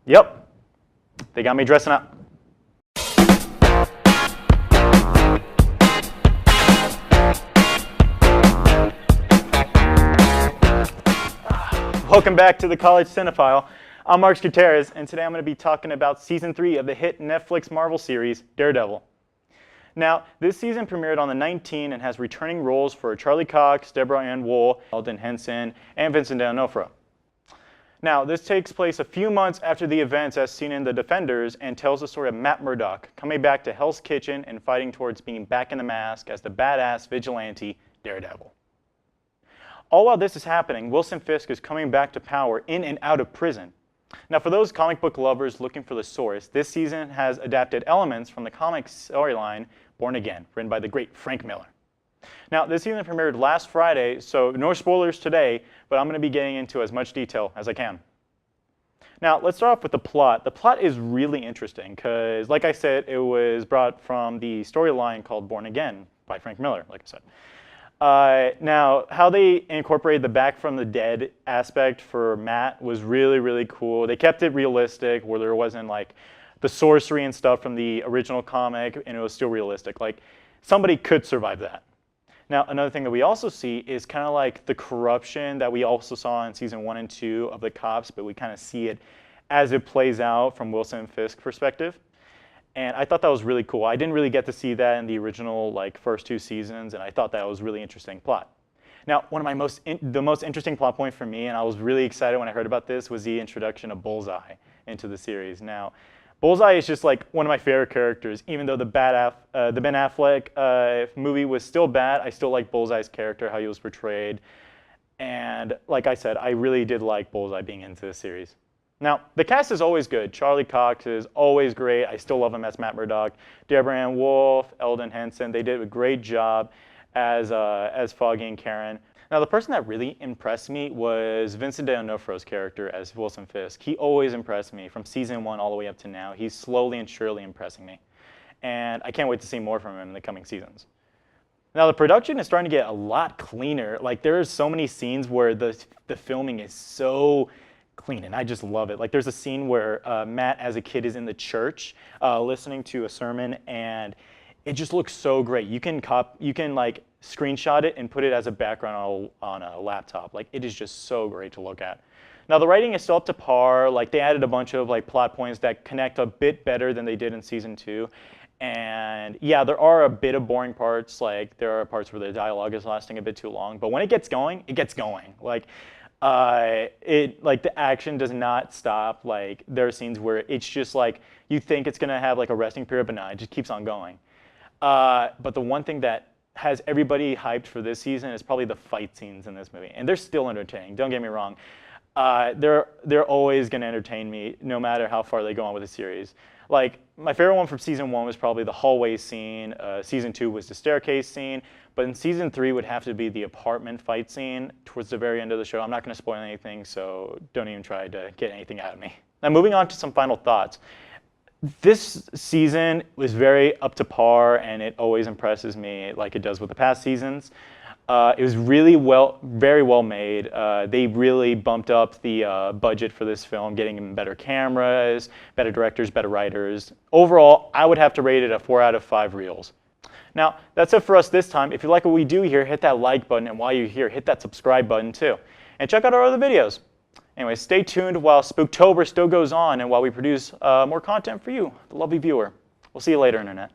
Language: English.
Yep, they got me dressing up. Welcome back to the College Cinephile. I'm Mark Gutierrez, and today I'm going to be talking about Season 3 of the hit Netflix Marvel series, Daredevil. Now, this season premiered on the 19th and has returning roles for Charlie Cox, Deborah Ann Woll, Eldon Henson, and Vincent D'Onofrio. Now, this takes place a few months after the events as seen in The Defenders and tells the story of Matt Murdock coming back to Hell's Kitchen and fighting towards being back in the mask as the badass vigilante Daredevil. All while this is happening, Wilson Fisk is coming back to power in and out of prison. Now, for those comic book lovers looking for the source, this season has adapted elements from the comic storyline Born Again, written by the great Frank Miller. Now, this season premiered last Friday, so no spoilers today, but I'm going to be getting into as much detail as I can. Now, let's start off with the plot. The plot is really interesting because, like I said, it was brought from the storyline called Born Again by Frank Miller, like I said. Now, how they incorporated the back from the dead aspect for Matt was really, really cool. They kept it realistic where there wasn't like the sorcery and stuff from the original comic, and it was still realistic. Like, somebody could survive that. Now, another thing that we also see is kind of like the corruption that we also saw in Season 1 and 2 of the cops, but we kind of see it as it plays out from Wilson Fisk's perspective. And I thought that was really cool. I didn't really get to see that in the original first 2 seasons, and I thought that was a really interesting plot. Now, one of the most interesting plot point for me, and I was really excited when I heard about this, was the introduction of Bullseye into the series. Now, Bullseye is just like one of my favorite characters. Ben Affleck movie was still bad, I still like Bullseye's character, how he was portrayed. And like I said, I really did like Bullseye being into the series. Now, the cast is always good. Charlie Cox is always great. I still love him as Matt Murdock. Deborah Ann Woll, Eldon Henson, they did a great job as Foggy and Karen. Now, the person that really impressed me was Vincent D'Onofrio's character as Wilson Fisk. He always impressed me from Season 1 all the way up to now. He's slowly and surely impressing me. And I can't wait to see more from him in the coming seasons. Now, the production is starting to get a lot cleaner. Like, there are so many scenes where the filming is so clean, and I just love it. Like, there's a scene where Matt, as a kid, is in the church listening to a sermon, and it just looks so great. You can like screenshot it and put it as a background on a laptop. Like, it is just so great to look at. Now, the writing is still up to par. Like, they added a bunch of plot points that connect a bit better than they did in Season 2. And yeah, there are a bit of boring parts. Like, there are parts where the dialogue is lasting a bit too long. But when it gets going, it gets going. The action does not stop. Like, there are scenes where it's just like you think it's gonna have like a resting period, but no, it just keeps on going. But the one thing that has everybody hyped for this season is probably the fight scenes in this movie, and they're still entertaining. Don't get me wrong. They're always gonna entertain me, no matter how far they go on with the series. Like, my favorite one from Season 1 was probably the hallway scene. Season 2 was the staircase scene. But in Season 3 would have to be the apartment fight scene towards the very end of the show. I'm not going to spoil anything, so don't even try to get anything out of me. Now, moving on to some final thoughts. This season was very up to par, and it always impresses me like it does with the past seasons. It was really very well made. They really bumped up the budget for this film, getting better cameras, better directors, better writers. Overall, I would have to rate it a 4 out of 5 reels. Now, that's it for us this time. If you like what we do here, hit that like button, and while you're here, hit that subscribe button too. And check out our other videos. Anyway, stay tuned while Spooktober still goes on and while we produce more content for you, the lovely viewer. We'll see you later, Internet.